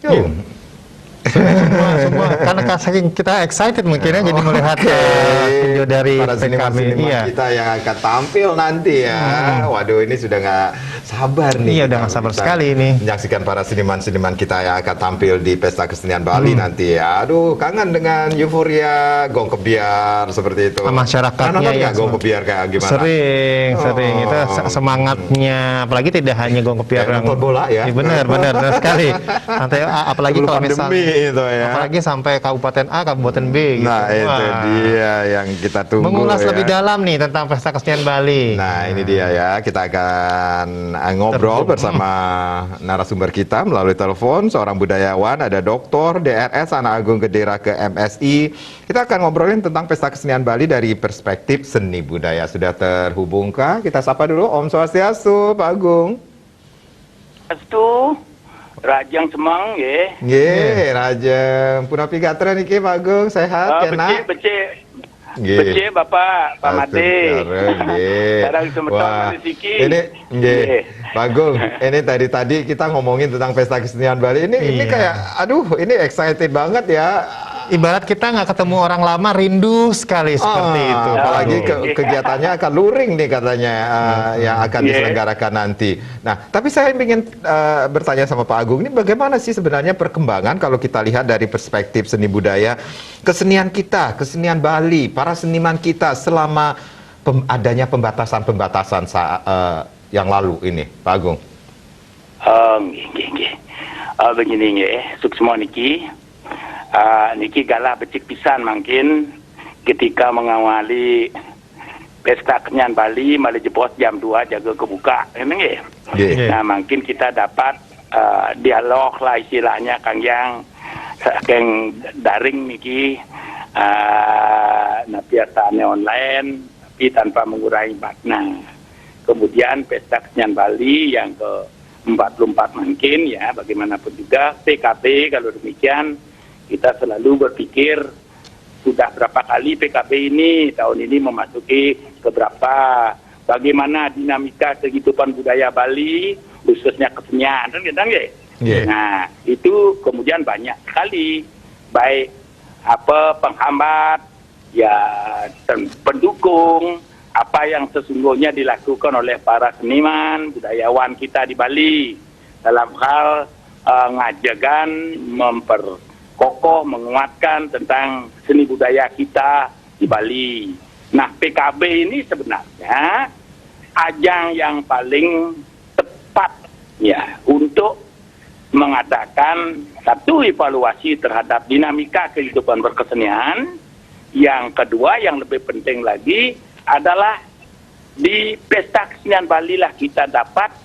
Yuk. Semua karena saking kita excited mungkinnya jadi melihat video dari para seniman-seniman kita yang akan tampil nanti ya. Waduh, ini sudah nggak sabar nih. Iya, udah nggak sabar sekali ini menyaksikan para seniman-seniman kita yang akan tampil di Pesta Kesenian Bali nanti ya. Aduh, kangen dengan euforia gong kebiar seperti itu. Masyarakatnya ya, gong kebiar kayak gimana? Sering itu semangatnya, apalagi tidak hanya gong kebiar yang nonton bola ya. Benar sekali. Nanti apalagi kalau misalnya itu ya. Apalagi sampai kabupaten A, kabupaten B gitu. Nah, itu dia yang kita tunggu. Mengulas lebih dalam nih tentang Pesta Kesenian Bali. Nah, ini dia ya. Kita akan ngobrol bersama narasumber kita melalui telepon, seorang budayawan, ada Dr. DRS Anak Agung Gedera ke MSI. Kita akan ngobrolin tentang Pesta Kesenian Bali dari perspektif seni budaya. Sudah terhubungkah? Kita sapa dulu. Om Swastiastu, Pak Agung. Swastiastu. Rajang Semang ya. Nggih, Rajang. Punapi gatra niki Pak Agung, sehat ya nak? Becik Bapak, Pak Made. Sekarang sementara rezeki. Ini nggih. Pak Agung, ini tadi kita ngomongin tentang Pesta Kesenian Bali. Ini kayak aduh, ini excited banget ya. Ibarat kita nggak ketemu orang lama, rindu sekali seperti itu. Apalagi kegiatannya akan luring nih katanya yang akan diselenggarakan nanti. Nah, tapi saya ingin bertanya sama Pak Agung, ini bagaimana sih sebenarnya perkembangan kalau kita lihat dari perspektif seni budaya, kesenian kita, kesenian Bali, para seniman kita selama adanya pembatasan-pembatasan yang lalu ini, Pak Agung. Begini ya, suksma niki. Niki galah becik pisan mungkin ketika mengawali Pesta Kesenian Bali malah jebot jam 2 jaga kebuka memang ya. Nah, mungkin kita dapat dialog lah istilahnya Kang Yang saking daring niki biasanya online tapi tanpa mengurangi makna. Kemudian Pesta Kesenian Bali yang ke-44 mungkin ya, bagaimanapun juga PKB kalau demikian kita selalu berpikir sudah berapa kali PKB ini tahun ini memasuki keberapa, bagaimana dinamika kehidupan budaya Bali khususnya kesenian kan gitu ya. Nah, itu kemudian banyak sekali baik penghambat ya pendukung apa yang sesungguhnya dilakukan oleh para seniman budayawan kita di Bali dalam hal ngajagan kokoh menguatkan tentang seni budaya kita di Bali. Nah, PKB ini sebenarnya ajang yang paling tepat ya untuk mengadakan satu evaluasi terhadap dinamika kehidupan berkesenian. Yang kedua yang lebih penting lagi adalah di Pesta Kesenian Bali lah kita dapat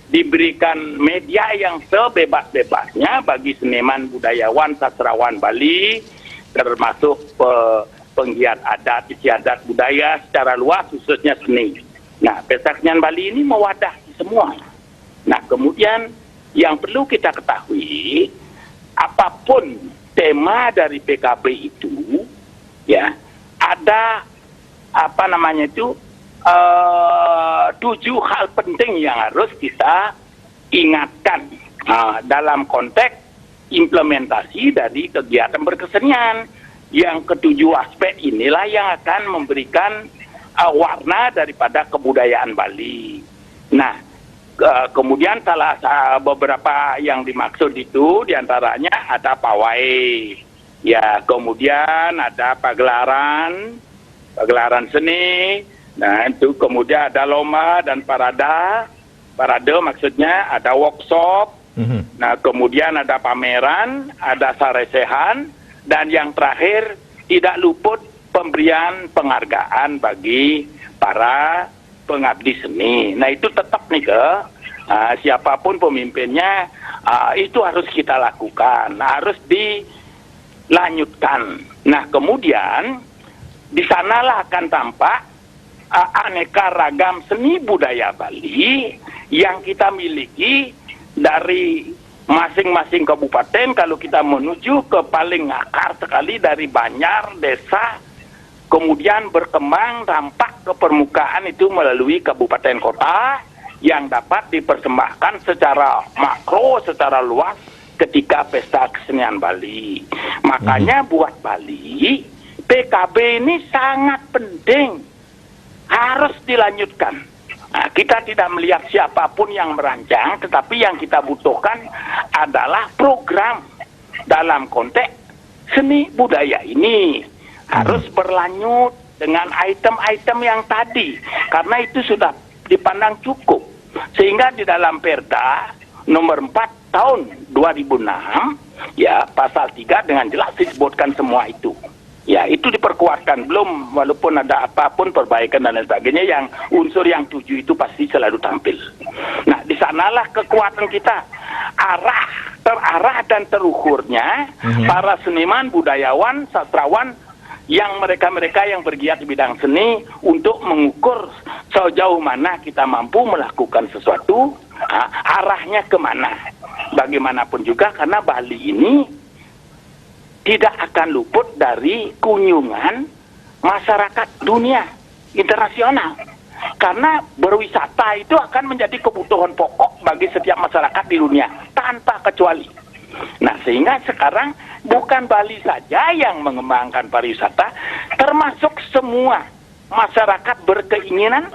diberikan media yang sebebas-bebasnya bagi seniman budayawan sastrawan Bali termasuk penggiat adat istiadat budaya secara luas khususnya seni. Nah, Pesta Kesenian Bali ini mewadahi semua. Nah, kemudian yang perlu kita ketahui apapun tema dari PKB itu ya ada 7 hal penting yang harus kita ingatkan dalam konteks implementasi dari kegiatan berkesenian. Yang ke-7 aspek inilah yang akan memberikan warna daripada kebudayaan Bali. Nah, kemudian beberapa yang dimaksud itu diantaranya ada pawai, ya kemudian ada pagelaran seni. Nah, itu kemudian ada lomba dan parade maksudnya ada workshop. Nah, kemudian ada pameran, ada saresehan, dan yang terakhir tidak luput pemberian penghargaan bagi para pengabdi seni. Nah, itu tetap nih siapapun pemimpinnya itu harus kita lakukan, harus dilanjutkan. Nah, kemudian di sanalah akan tampak aneka ragam seni budaya Bali yang kita miliki dari masing-masing kabupaten. Kalau kita menuju ke paling akar sekali dari Banjar, desa, kemudian berkembang dampak ke permukaan itu melalui kabupaten kota yang dapat dipersembahkan secara makro, secara luas ketika pesta kesenian Bali. Makanya buat Bali, PKB ini sangat penting, harus dilanjutkan. Nah, kita tidak melihat siapapun yang merancang, tetapi yang kita butuhkan adalah program dalam konteks seni budaya ini. Harus berlanjut dengan item-item yang tadi, karena itu sudah dipandang cukup. Sehingga di dalam Perda nomor 4 tahun 2006, ya pasal 3 dengan jelas disebutkan semua itu. Ya, itu diperkuatkan, belum walaupun ada apapun perbaikan dan lain sebagainya, yang unsur yang 7 itu pasti selalu tampil. Nah, di sanalah kekuatan kita, terarah dan terukurnya para seniman, budayawan, sastrawan, yang mereka-mereka yang bergiat di bidang seni untuk mengukur sejauh mana kita mampu melakukan sesuatu, arahnya kemana. Bagaimanapun juga, karena Bali ini tidak akan luput dari kunjungan masyarakat dunia internasional. Karena berwisata itu akan menjadi kebutuhan pokok bagi setiap masyarakat di dunia, tanpa kecuali. Nah, sehingga sekarang bukan Bali saja yang mengembangkan pariwisata, termasuk semua masyarakat berkeinginan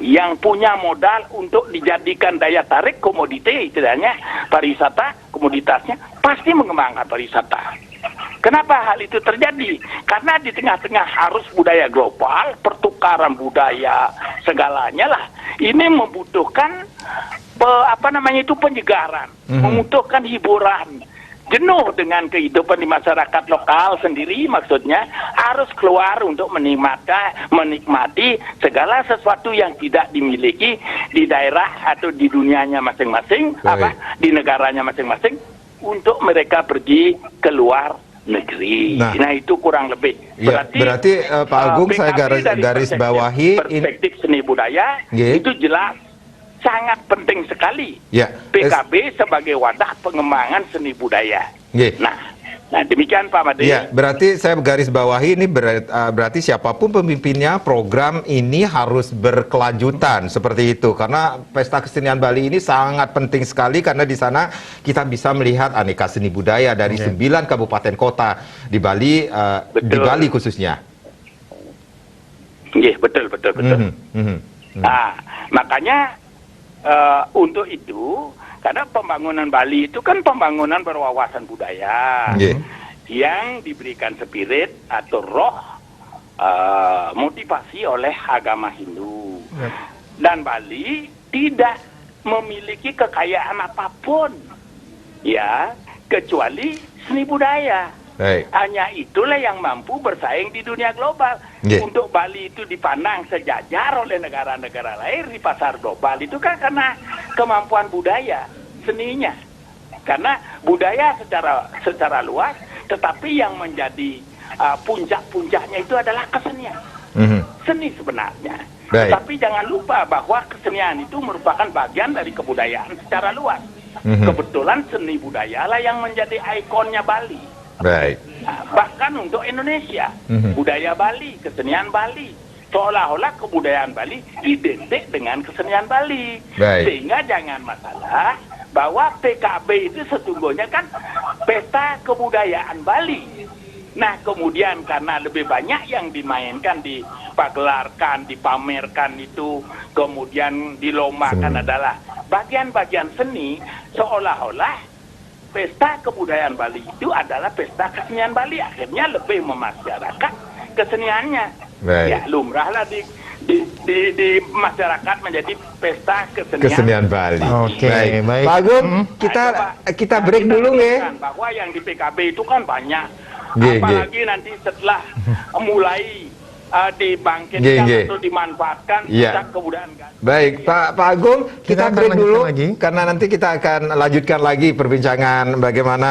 yang punya modal untuk dijadikan daya tarik komoditi, istilahnya pariwisata, komoditasnya, pasti mengembangkan pariwisata. Kenapa hal itu terjadi? Karena di tengah-tengah arus budaya global, pertukaran budaya, segalanya lah, ini membutuhkan penyegaran, membutuhkan hiburan. Jenuh dengan kehidupan di masyarakat lokal sendiri, maksudnya harus keluar untuk menikmati segala sesuatu yang tidak dimiliki di daerah atau di dunianya masing-masing, di negaranya masing-masing, untuk mereka pergi keluar negeri. Nah, itu kurang lebih. Berarti Pak Agung, saya garis bawahi perspektif seni budaya itu jelas sangat penting sekali. PKB sebagai wadah pengembangan seni budaya. Nah, demikian Pak Made. Ya, berarti saya garis bawahi ini berarti siapapun pemimpinnya, program ini harus berkelanjutan seperti itu. Karena Pesta Kesenian Bali ini sangat penting sekali, karena di sana kita bisa melihat aneka seni budaya dari 9 kabupaten kota di Bali, di Bali khususnya. Betul. Nah, makanya untuk itu, karena pembangunan Bali itu kan pembangunan berwawasan budaya yang diberikan spirit atau roh motivasi oleh agama Hindu. Dan Bali tidak memiliki kekayaan apapun, ya, kecuali seni budaya. Hanya itulah yang mampu bersaing di dunia global. Untuk Bali itu dipandang sejajar oleh negara-negara lain di pasar global itu kan karena kemampuan budaya, seninya. Karena budaya secara luas, tetapi yang menjadi puncak-puncaknya itu adalah kesenian. Seni sebenarnya. Tapi jangan lupa bahwa kesenian itu merupakan bagian dari kebudayaan secara luas. Kebetulan seni budaya lah yang menjadi ikonnya Bali. Bahkan untuk Indonesia, budaya Bali, kesenian Bali, seolah-olah kebudayaan Bali identik dengan kesenian Bali. Sehingga jangan masalah bahwa PKB itu sesungguhnya kan pesta kebudayaan Bali. Nah, kemudian karena lebih banyak yang dimainkan, dipagelarkan, dipamerkan itu, kemudian dilombakan adalah bagian-bagian seni, seolah-olah pesta kebudayaan Bali itu adalah pesta kesenian Bali. Akhirnya lebih memasyarakat keseniannya. Ya, lumrahlah di masyarakat menjadi pesta kesenian Bali. Baik. Pak Agung, kita break dulu ya. Bahwa yang di PKB itu kan banyak. Apalagi nanti setelah mulai dibangkitkan atau dimanfaatkan kebudayaan. Baik, Pak Agung, kita break dulu karena nanti kita akan lanjutkan lagi perbincangan bagaimana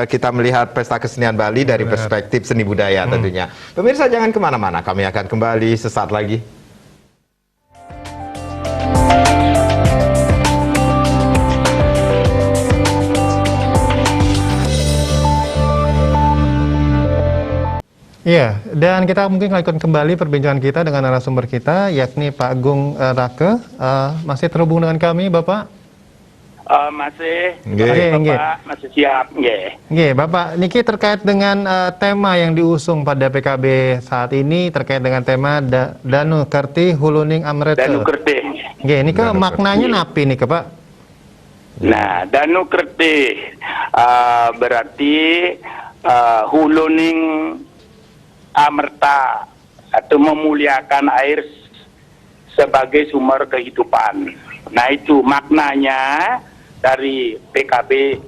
kita melihat Pesta Kesenian Bali dari perspektif seni budaya tentunya. Pemirsa jangan kemana-mana, kami akan kembali sesaat lagi. Iya, dan kita mungkin lanjutkan kembali perbincangan kita dengan narasumber kita, yakni Pak Agung Rake. Masih terhubung dengan kami, Bapak? Masih, Nggih. Bapak masih siap, nggih. Nggih, Bapak niki terkait dengan tema yang diusung pada PKB saat ini terkait dengan tema Danu Kerti Huluning Amrete. Danu Kertih. Nggih, niki Danu maknanya Kerti. napi nih, Pak? Nah, Danu Kertih berarti huluning amerta atau memuliakan air sebagai sumber kehidupan. Nah, itu maknanya dari PKB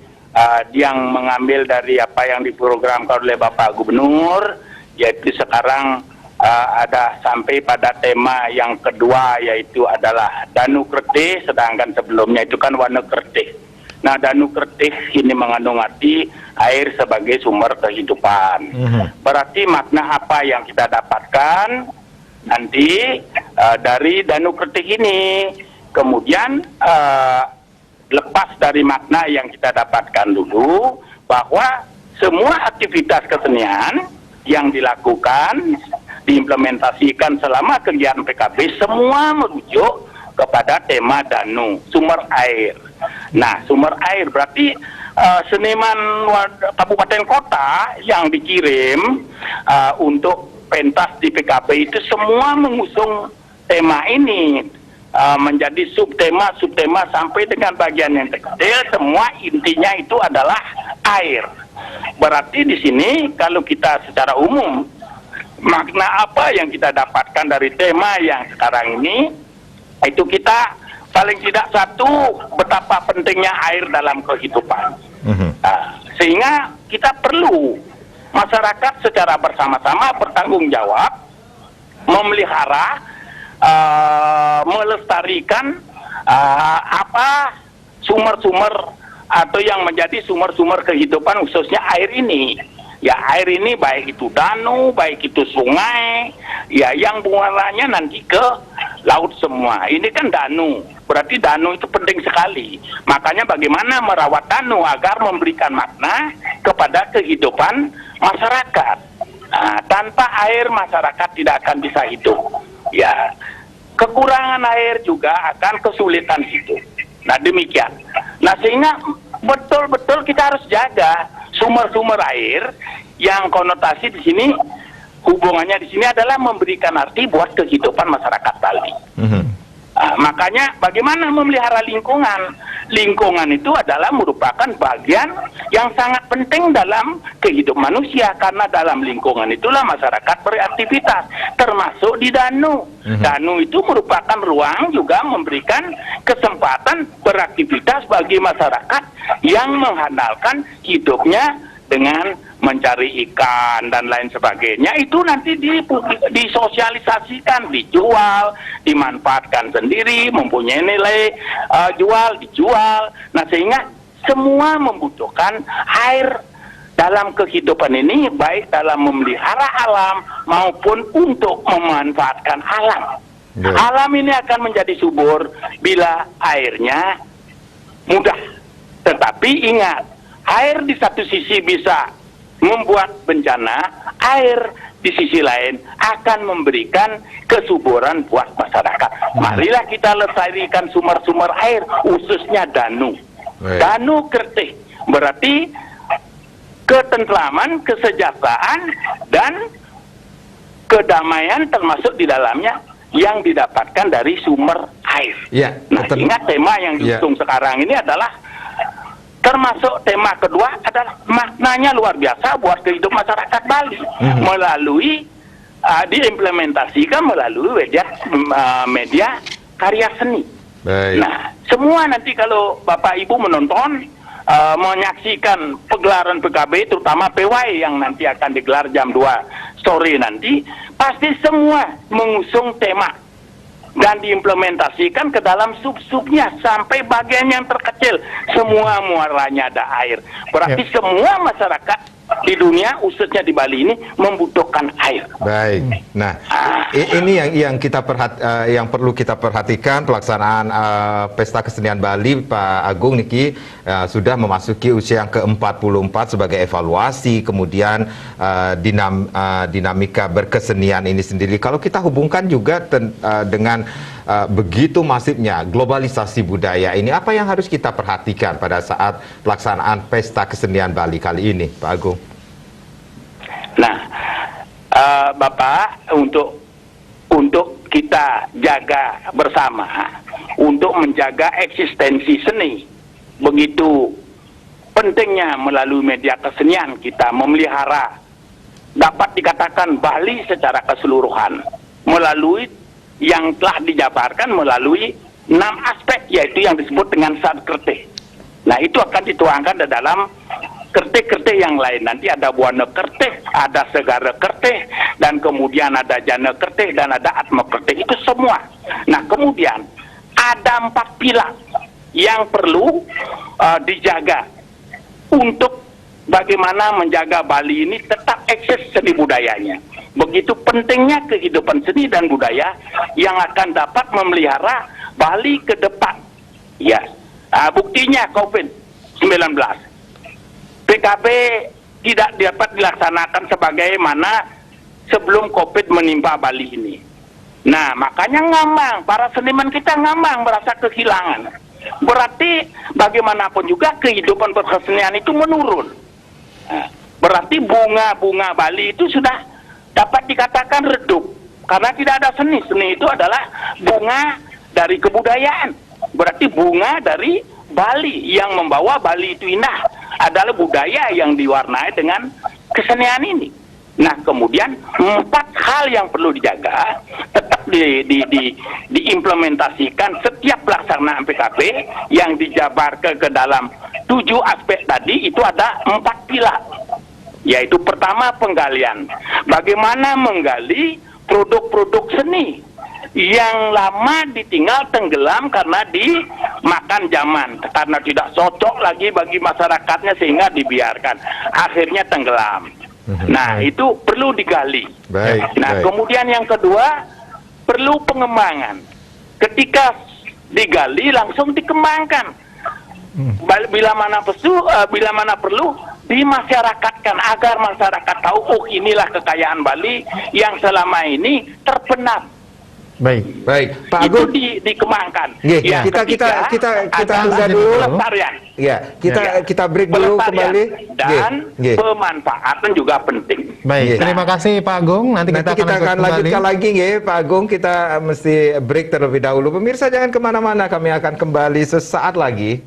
yang mengambil dari apa yang diprogramkan oleh Bapak Gubernur, yaitu sekarang ada sampai pada tema yang kedua, yaitu adalah Danu Kertih, sedangkan sebelumnya itu kan Wanu Kertih. Nah, Danu Kertih ini mengandung arti air sebagai sumber kehidupan. Berarti makna apa yang kita dapatkan nanti dari Danu Kertih ini, kemudian lepas dari makna yang kita dapatkan dulu, bahwa semua aktivitas kesenian yang dilakukan, diimplementasikan selama kegiatan PKB, semua merujuk kepada tema Danu, sumber air. Nah, sumber air berarti seniman kabupaten kota yang dikirim untuk pentas di PKB itu semua mengusung tema ini, menjadi subtema sampai dengan bagian yang kecil, semua intinya itu adalah air. Berarti di sini kalau kita secara umum, makna apa yang kita dapatkan dari tema yang sekarang ini, itu kita paling tidak satu, betapa pentingnya air dalam kehidupan. Sehingga kita perlu masyarakat secara bersama-sama bertanggung jawab memelihara, melestarikan apa sumber-sumber atau yang menjadi sumber-sumber kehidupan, khususnya air ini. Ya, air ini baik itu danu, baik itu sungai, ya yang muaranya nanti ke laut semua. Ini kan danu, berarti danu itu penting sekali. Makanya bagaimana merawat danu agar memberikan makna kepada kehidupan masyarakat. Nah, tanpa air masyarakat tidak akan bisa hidup. Ya, kekurangan air juga akan kesulitan hidup. Nah, demikian. Nah, sehingga betul-betul kita harus jaga sumber-sumber air yang konotasi di sini, hubungannya di sini adalah memberikan arti buat kehidupan masyarakat Bali. Makanya bagaimana memelihara lingkungan? Lingkungan itu adalah merupakan bagian yang sangat penting dalam kehidupan manusia, karena dalam lingkungan itulah masyarakat beraktivitas, termasuk di danu. Danu itu merupakan ruang juga memberikan kesempatan beraktivitas bagi masyarakat yang mengandalkan hidupnya dengan mencari ikan dan lain sebagainya. Itu nanti disosialisasikan, dijual, dimanfaatkan sendiri, mempunyai nilai jual, dijual. Nah, sehingga semua membutuhkan air dalam kehidupan ini, baik dalam memelihara alam maupun untuk memanfaatkan alam. Alam ini akan menjadi subur bila airnya mudah. Tetapi ingat, air di satu sisi bisa membuat bencana, air di sisi lain akan memberikan kesuburan buat masyarakat. Marilah kita lestarikan sumber-sumber air, khususnya danu. Danu Kertih berarti ketentraman, kesejahteraan, dan kedamaian termasuk di dalamnya yang didapatkan dari sumber air. Ya, nah, ingat tema yang diusung sekarang ini adalah termasuk tema kedua adalah maknanya luar biasa buat kehidupan masyarakat Bali, melalui diimplementasikan melalui media karya seni. Baik. Nah, semua nanti kalau Bapak Ibu menonton, menyaksikan pegelaran PKB, terutama PY yang nanti akan digelar jam 2 sore nanti, pasti semua mengusung tema dan diimplementasikan ke dalam sub-subnya sampai bagian yang terkecil, semua muaranya ada air. Berarti semua masyarakat di dunia, khususnya di Bali ini membutuhkan air. Baik. Nah, ini yang yang perlu kita perhatikan pelaksanaan Pesta Kesenian Bali, Pak Agung Niki, sudah memasuki usia yang ke-44 sebagai evaluasi, kemudian dinamika berkesenian ini sendiri. Kalau kita hubungkan juga dengan begitu masifnya globalisasi budaya ini, apa yang harus kita perhatikan pada saat pelaksanaan Pesta Kesenian Bali kali ini, Pak Agung? Nah, Bapak, untuk kita jaga bersama, untuk menjaga eksistensi seni, begitu pentingnya melalui media kesenian kita memelihara, dapat dikatakan Bali secara keseluruhan, melalui yang telah dijabarkan melalui 6 aspek, yaitu yang disebut dengan Sanskerti. Nah, itu akan dituangkan di dalam kertih-kertih yang lain. Nanti ada Buana Kertih, ada Segara Kertih, dan kemudian ada Jana Kertih, dan ada Atma Kertih. Itu semua. Nah, kemudian ada 4 pilar yang perlu dijaga untuk bagaimana menjaga Bali ini tetap eksis seni budayanya. Begitu pentingnya kehidupan seni dan budaya yang akan dapat memelihara Bali ke depan. Ya, buktinya COVID-19. PKB tidak dapat dilaksanakan sebagaimana sebelum COVID menimpa Bali ini. Nah, makanya ngambang, para seniman kita ngambang, merasa kehilangan. Berarti bagaimanapun juga kehidupan perkesenian itu menurun. Nah, berarti bunga-bunga Bali itu sudah dapat dikatakan redup. Karena tidak ada seni. Seni itu adalah bunga dari kebudayaan. Berarti bunga dari Bali yang membawa Bali itu indah adalah budaya yang diwarnai dengan kesenian ini. Nah, kemudian 4 hal yang perlu dijaga tetap diimplementasikan setiap pelaksanaan PKB yang dijabarkan ke dalam 7 aspek tadi. Itu ada 4 pilar, yaitu pertama penggalian. Bagaimana menggali produk-produk seni yang lama ditinggal tenggelam karena dimakan zaman, karena tidak cocok lagi bagi masyarakatnya sehingga dibiarkan, akhirnya tenggelam. Nah, itu perlu digali. Nah, kemudian yang kedua perlu pengembangan. Ketika digali langsung dikembangkan. Bila mana perlu dimasyarakatkan agar masyarakat tahu, oh inilah kekayaan Bali yang selama ini terpendam. Baik, Pak Agung. Itu dikembangkan. Ya, kita tunda dulu. Pelestarian. Ya, kita break dulu kembali. Dan pemanfaatan juga penting. Baik, terima kasih Pak Agung. Nanti kita akan lanjutkan lagi, Pak Agung. Kita mesti break terlebih dahulu. Pemirsa jangan kemana-mana, kami akan kembali sesaat lagi.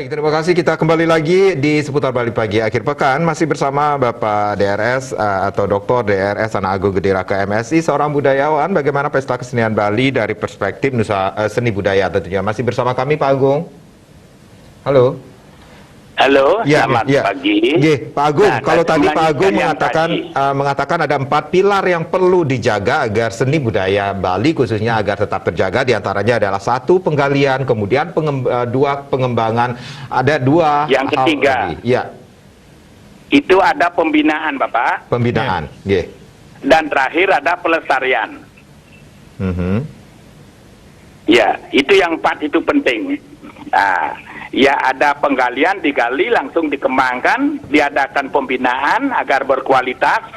Terima kasih, kita kembali lagi di Seputar Bali Pagi akhir pekan, masih bersama Bapak DRS atau Dr. DRS Ana Agung Gediraka MSI, seorang budayawan. Bagaimana Pesta Kesenian Bali dari perspektif seni budaya tentunya. Masih bersama kami Pak Agung. Halo. Halo, selamat pagi. Pak Agung, kalau tadi Pak Agung mengatakan ada 4 pilar yang perlu dijaga agar seni budaya Bali khususnya agar tetap terjaga. Di antaranya adalah 1 penggalian, kemudian 2 pengembangan, ada 2 yang ketiga. Ya. Itu ada pembinaan, Bapak. Pembinaan, Dan terakhir ada pelestarian. Ya, itu yang 4 itu penting. Ya, ada penggalian, digali, langsung dikembangkan, diadakan pembinaan agar berkualitas,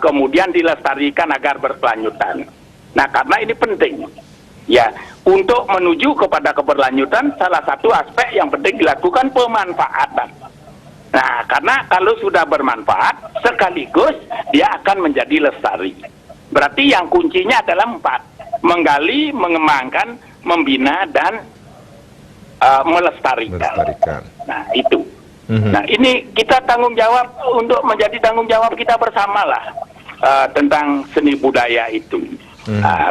kemudian dilestarikan agar berkelanjutan. Nah, karena ini penting. Ya, untuk menuju kepada keberlanjutan, salah satu aspek yang penting dilakukan pemanfaatan. Nah, karena kalau sudah bermanfaat, sekaligus dia akan menjadi lestari. Berarti yang kuncinya adalah 4. Menggali, mengembangkan, membina, dan melestarikan. Nah, itu. Nah, ini kita tanggung jawab untuk menjadi tanggung jawab kita bersamalah tentang seni budaya itu.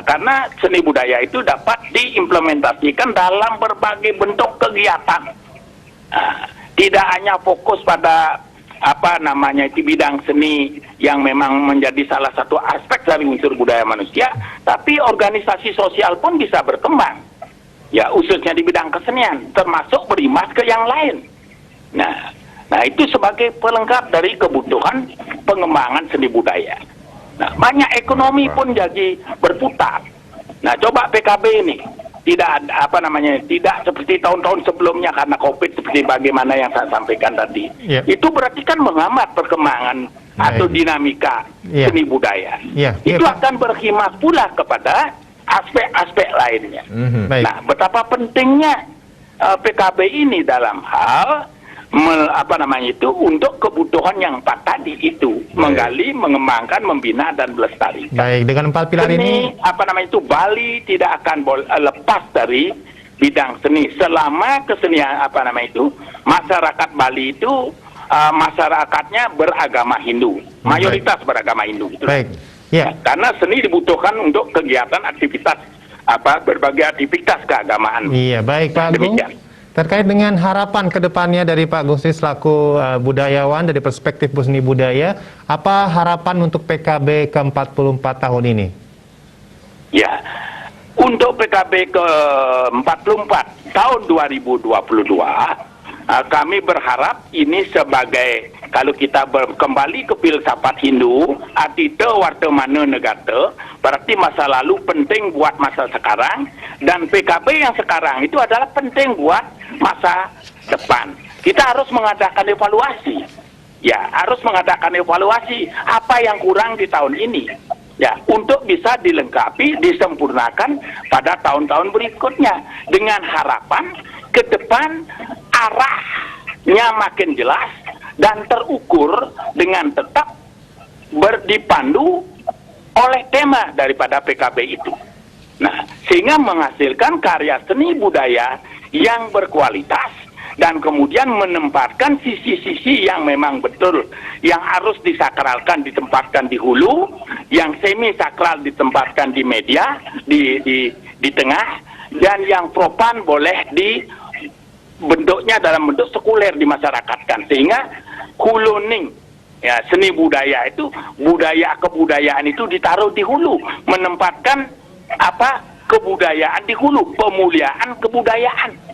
Karena seni budaya itu dapat diimplementasikan dalam berbagai bentuk kegiatan. Tidak hanya fokus pada di bidang seni yang memang menjadi salah satu aspek dari unsur budaya manusia, tapi organisasi sosial pun bisa berkembang. Ya, khususnya di bidang kesenian, termasuk berimbas ke yang lain. Nah, itu sebagai pelengkap dari kebutuhan pengembangan seni budaya. Nah, banyak ekonomi pun jadi berputar. Nah, coba PKB ini tidak tidak seperti tahun-tahun sebelumnya karena COVID, seperti bagaimana yang saya sampaikan tadi. Itu berarti kan menghambat perkembangan atau dinamika seni budaya. Itu akan berkhidmat pula kepada aspek-aspek lainnya. Nah, betapa pentingnya PKB ini dalam hal untuk kebutuhan yang empat tadi itu, menggali, mengembangkan, membina dan melestarikan. Baik, dengan 4 pilar ini Bali tidak akan lepas dari bidang seni selama kesenian masyarakat Bali itu masyarakatnya beragama Hindu, mayoritas beragama Hindu. Baik. Karena seni dibutuhkan untuk kegiatan aktivitas berbagai aktivitas keagamaan. Iya, baik Pak Agung. Demikian. Terkait dengan harapan kedepannya dari Pak Gusti selaku budayawan dari perspektif seni budaya, apa harapan untuk PKB ke-44 tahun ini? Ya, untuk PKB ke-44 tahun 2022, kami berharap ini sebagai, kalau kita kembali ke filsafat Hindu, atite wartamana negata, berarti masa lalu penting buat masa sekarang, dan PKB yang sekarang itu adalah penting buat masa depan. Kita harus mengadakan evaluasi. Ya, harus mengadakan evaluasi apa yang kurang di tahun ini. Ya, untuk bisa dilengkapi, disempurnakan pada tahun-tahun berikutnya dengan harapan ke depan arahnya makin jelas dan terukur dengan tetap dipandu oleh tema daripada PKB itu. Nah, sehingga menghasilkan karya seni budaya yang berkualitas dan kemudian menempatkan sisi-sisi yang memang betul, yang harus disakralkan ditempatkan di hulu, yang semi sakral ditempatkan di media, di tengah, dan yang profan boleh bentuknya dalam bentuk sekuler dimasyarakatkan, sehingga huluning seni budaya itu, kebudayaan itu ditaruh di hulu, menempatkan kebudayaan di hulu, pemuliaan kebudayaan.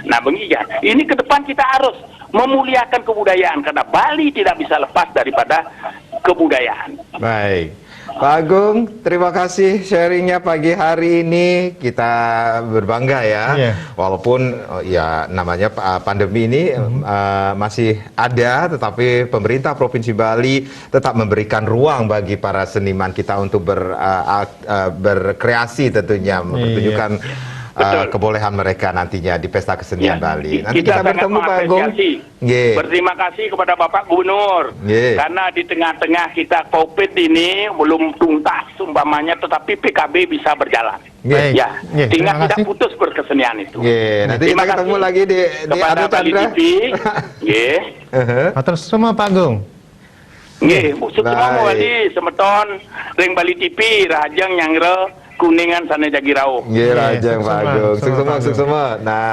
Nah begini, ini ke depan kita harus memuliakan kebudayaan karena Bali tidak bisa lepas daripada kebudayaan. Baik, Pak Agung, terima kasih sharingnya pagi hari ini. Kita berbangga ya, walaupun ya namanya pandemi ini masih ada, tetapi pemerintah Provinsi Bali tetap memberikan ruang bagi para seniman kita untuk berkreasi, tentunya mempertunjukkan kebolehan mereka nantinya di Pesta Kesenian Bali. Nanti kita bertemu Pak Agung. Berterima kasih kepada Bapak Gubernur karena di tengah-tengah kita COVID ini belum tuntas umpamanya, tetapi PKB bisa berjalan. Sehingga tidak putus berkesenian itu. Nanti kita ketemu lagi di Anu Chandra. Terus semua Pak Agung. Semua wali semeton ring Bali TV Rajang Nyangre Kuningan sana Jagirau. Rajang Pak Agung. Sukses semua. Nah.